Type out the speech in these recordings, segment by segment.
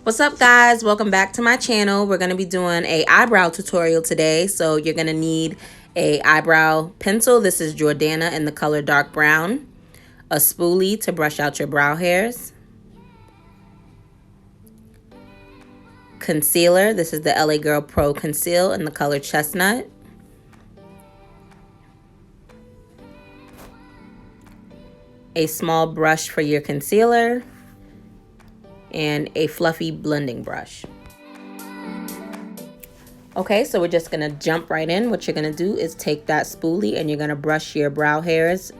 What's up, guys? Welcome back to my channel. We're going to be doing a eyebrow tutorial today. So you're going to need a eyebrow pencil. This is Jordana in the color dark brown. A spoolie to brush out your brow hairs. Concealer. This is the LA Girl Pro Conceal in the color Chestnut. A small brush for your concealer. And a fluffy blending brush. Okay, so we're just gonna jump right in. What you're gonna do is take that spoolie and you're gonna brush your brow hairs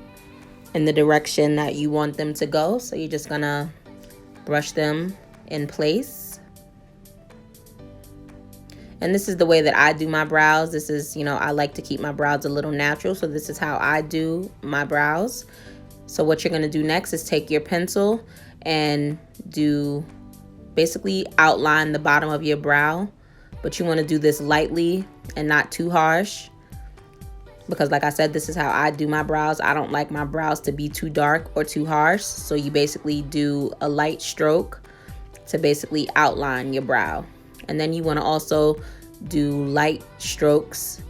in the direction that you want them to go. So you're just gonna brush them in place. And this is the way that I do my brows. This is, I like to keep my brows a little natural. So this is how I do my brows. So what you're gonna do next is take your pencil and basically outline the bottom of your brow, but you want to do this lightly and not too harsh, because like I said, this is how I do my brows. I don't like my brows to be too dark or too harsh, so you basically do a light stroke to basically outline your brow. And then you want to also do light strokes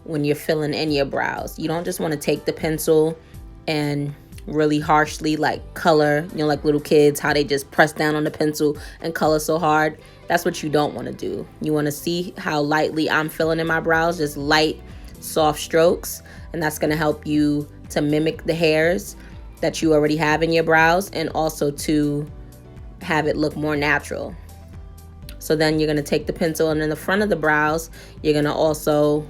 when you're filling in your brows. You don't just want to take the pencil and really harshly like color, like little kids, how they just press down on the pencil and color so hard. That's what you don't want to do. You want to see how lightly I'm filling in my brows, just light, soft strokes, and that's going to help you to mimic the hairs that you already have in your brows and also to have it look more natural. So then you're going to take the pencil and in the front of the brows, you're going to also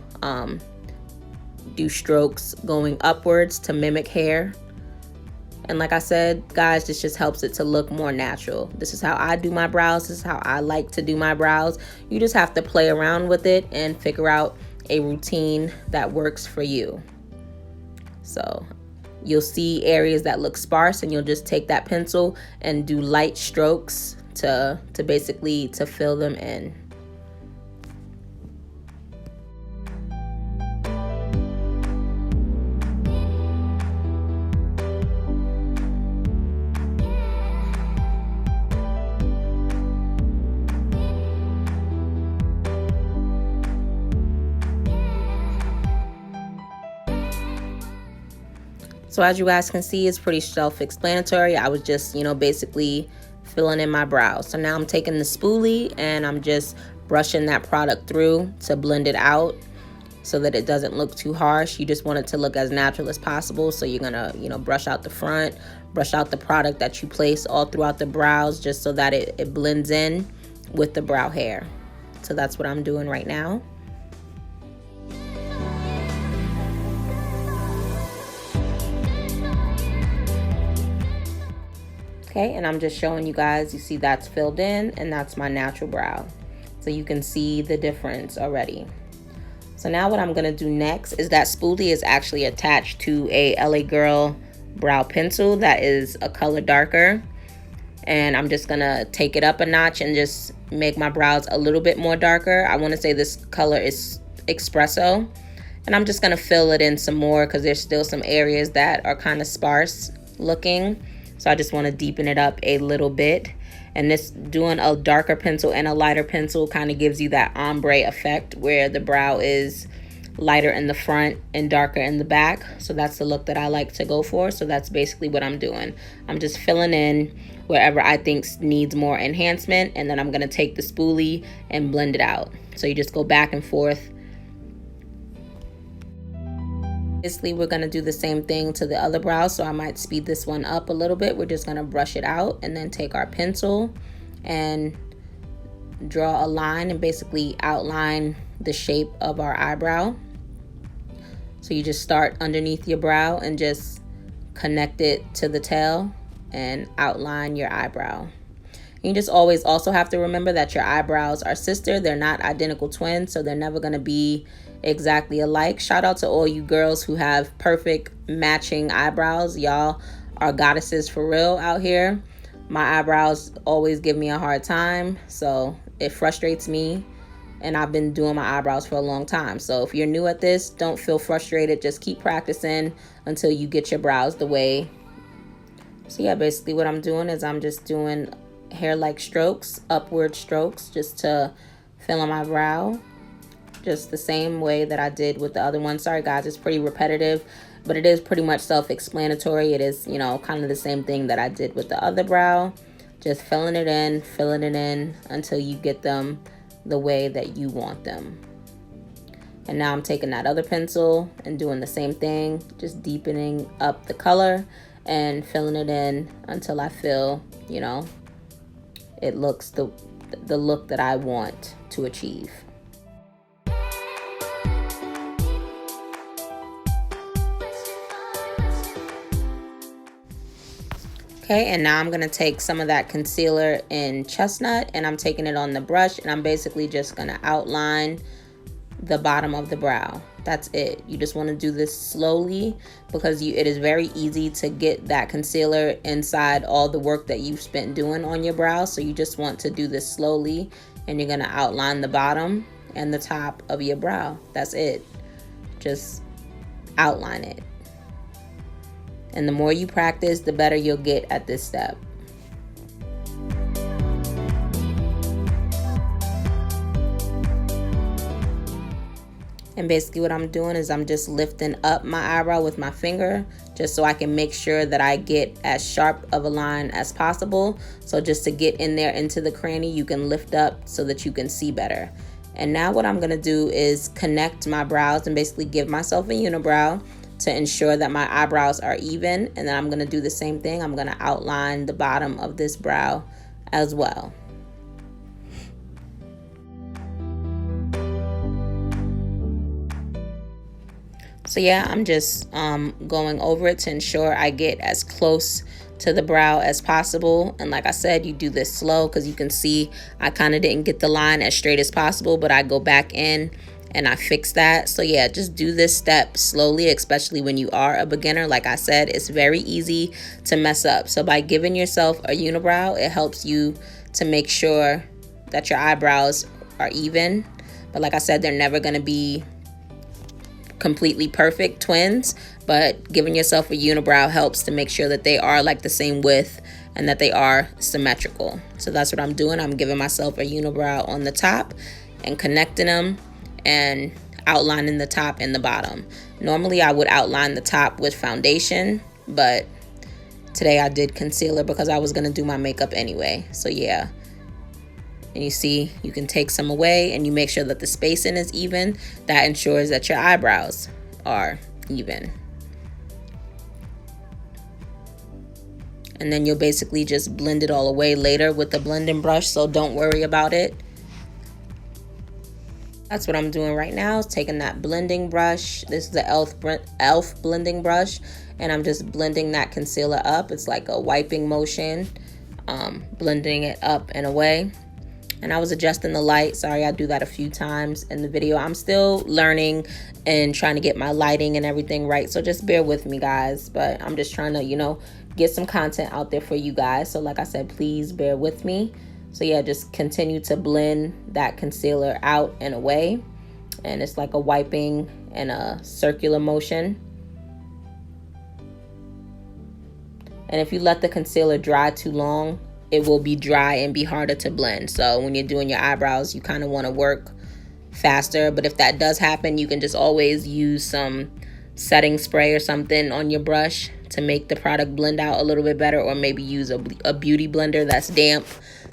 do strokes going upwards to mimic hair. And like I said, guys, this just helps it to look more natural. This is how I do my brows. This is how I like to do my brows. You just have to play around with it and figure out a routine that works for you. So you'll see areas that look sparse and you'll just take that pencil and do light strokes to basically to fill them in. So as you guys can see, it's pretty self-explanatory. I was just, basically filling in my brows. So now I'm taking the spoolie and I'm just brushing that product through to blend it out so that it doesn't look too harsh. You just want it to look as natural as possible. So you're gonna, brush out the front, brush out the product that you place all throughout the brows just so that it blends in with the brow hair. So that's what I'm doing right now. Okay, and I'm just showing you guys, you see that's filled in and that's my natural brow. So you can see the difference already. So now what I'm gonna do next is that spoolie is actually attached to a LA Girl brow pencil that is a color darker. And I'm just gonna take it up a notch and just make my brows a little bit more darker. I wanna say this color is Espresso. And I'm just gonna fill it in some more because there's still some areas that are kind of sparse looking. So I just want to deepen it up a little bit. And this doing a darker pencil and a lighter pencil kind of gives you that ombre effect where the brow is lighter in the front and darker in the back. So that's the look that I like to go for. So that's basically what I'm doing. I'm just filling in wherever I think needs more enhancement. And then I'm going to take the spoolie and blend it out. So you just go back and forth. Obviously, we're going to do the same thing to the other brow, so I might speed this one up a little bit. We're just going to brush it out and then take our pencil and draw a line and basically outline the shape of our eyebrow. So you just start underneath your brow and just connect it to the tail and outline your eyebrow. You just always also have to remember that your eyebrows are sister. They're not identical twins, so they're never going to be exactly alike. Shout out to all you girls who have perfect matching eyebrows. Y'all are goddesses for real out here. My eyebrows always give me a hard time, so it frustrates me, and I've been doing my eyebrows for a long time. So if you're new at this, don't feel frustrated. Just keep practicing until you get your brows the way. So yeah, basically what I'm doing is I'm just doing hair-like strokes, upward strokes, just to fill in my brow, just the same way that I did with the other one. Sorry guys, it's pretty repetitive, but it is pretty much self-explanatory. It is, you know, kind of the same thing that I did with the other brow, just filling it in until you get them the way that you want them. And now I'm taking that other pencil and doing the same thing, just deepening up the color and filling it in until I feel, you know, it looks the look that I want to achieve. Okay, and now I'm gonna take some of that concealer in Chestnut and I'm taking it on the brush and I'm basically just gonna outline the bottom of the brow. That's it. You just want to do this slowly because it is very easy to get that concealer inside all the work that you've spent doing on your brow. So you just want to do this slowly and you're going to outline the bottom and the top of your brow. That's it. Just outline it. And the more you practice, the better you'll get at this step. And basically what I'm doing is I'm just lifting up my eyebrow with my finger just so I can make sure that I get as sharp of a line as possible. So just to get in there into the cranny, you can lift up so that you can see better. And now what I'm gonna do is connect my brows and basically give myself a unibrow to ensure that my eyebrows are even. And then I'm gonna do the same thing. I'm gonna outline the bottom of this brow as well. So yeah, I'm just going over it to ensure I get as close to the brow as possible. And like I said, you do this slow because you can see I kind of didn't get the line as straight as possible, but I go back in and I fix that. So yeah, just do this step slowly, especially when you are a beginner. Like I said, it's very easy to mess up. So by giving yourself a unibrow, it helps you to make sure that your eyebrows are even. But like I said, they're never going to be completely perfect twins, but giving yourself a unibrow helps to make sure that they are like the same width and that they are symmetrical. So that's what I'm doing. I'm giving myself a unibrow on the top and connecting them and outlining the top and the bottom. Normally I would outline the top with foundation, but today I did concealer because I was going to do my makeup anyway. So yeah. And you see, you can take some away and you make sure that the spacing is even. That ensures that your eyebrows are even. And then you'll basically just blend it all away later with the blending brush, so don't worry about it. That's what I'm doing right now, is taking that blending brush. This is the e.l.f. blending brush, and I'm just blending that concealer up. It's like a wiping motion, blending it up and away. And I was adjusting the light. Sorry, I do that a few times in the video. I'm still learning and trying to get my lighting and everything right. So just bear with me, guys. But I'm just trying to, you know, get some content out there for you guys. So like I said, please bear with me. So yeah, just continue to blend that concealer out and away. And it's like a wiping and a circular motion. And if you let the concealer dry too long, it will be dry and be harder to blend. So when you're doing your eyebrows, you kind of want to work faster. But if that does happen, you can just always use some setting spray or something on your brush to make the product blend out a little bit better, or maybe use a beauty blender that's damp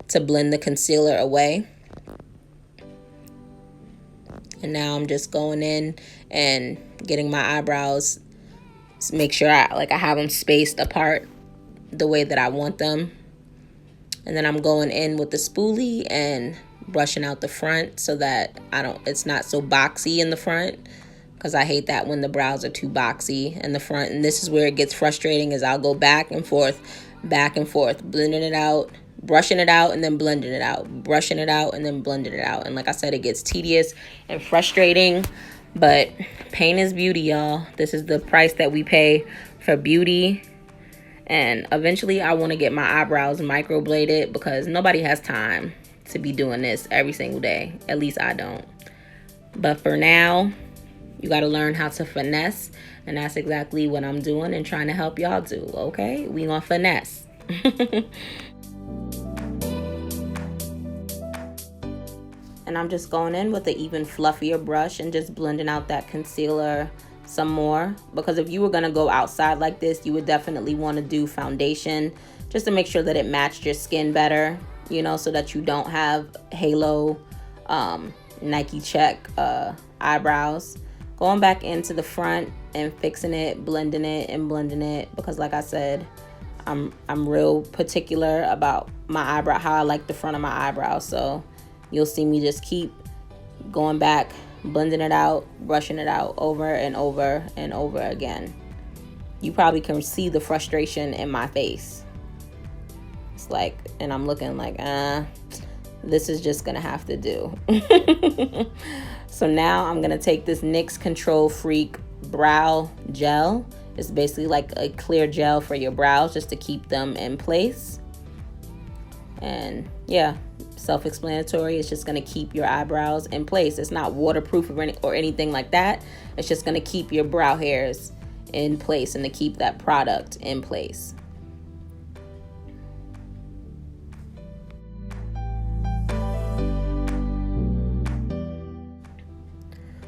to blend the concealer away. And now I'm just going in and getting my eyebrows, make sure I have them spaced apart the way that I want them. And then I'm going in with the spoolie and brushing out the front so that it's not so boxy in the front, because I hate that when the brows are too boxy in the front. And this is where it gets frustrating, is I'll go back and forth, blending it out, brushing it out, and then blending it out, brushing it out, and then blending it out. And like I said, it gets tedious and frustrating, but pain is beauty, y'all. This is the price that we pay for beauty. And eventually I want to get my eyebrows microbladed, because nobody has time to be doing this every single day. At least I don't. But for now, you got to learn how to finesse. And that's exactly what I'm doing and trying to help y'all do. Okay? We gonna finesse. And I'm just going in with an even fluffier brush and just blending out that concealer some more, because if you were going to go outside like this, you would definitely want to do foundation just to make sure that it matched your skin better, you know, so that you don't have halo Nike check eyebrows. Going back into the front and fixing it, blending it and blending it, because like I said, I'm real particular about my eyebrow, how I like the front of my eyebrow. So you'll see me just keep going back, blending it out, brushing it out over and over and over again. You probably can see the frustration in my face. It's like, and I'm looking like, this is just gonna have to do. So now I'm gonna take this NYX Control Freak brow gel. It's basically like a clear gel for your brows just to keep them in place. And yeah, self-explanatory. It's just going to keep your eyebrows in place. It's not waterproof or anything like that. It's just going to keep your brow hairs in place and to keep that product in place.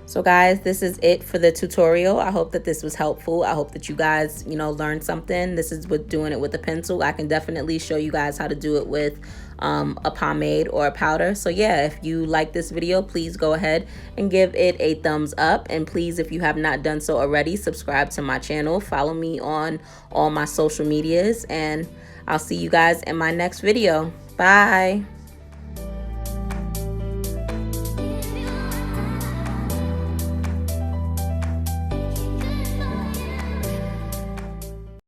So guys, this is it for the tutorial. I hope that this was helpful. I hope that you guys, you know, learned something. This is with doing it with a pencil. I can definitely show you guys how to do it with a pomade or a powder. So yeah, if you like this video, please go ahead and give it a thumbs up. And please, if you have not done so already, subscribe to my channel. Follow me on all my social medias. And I'll see you guys in my next video. Bye.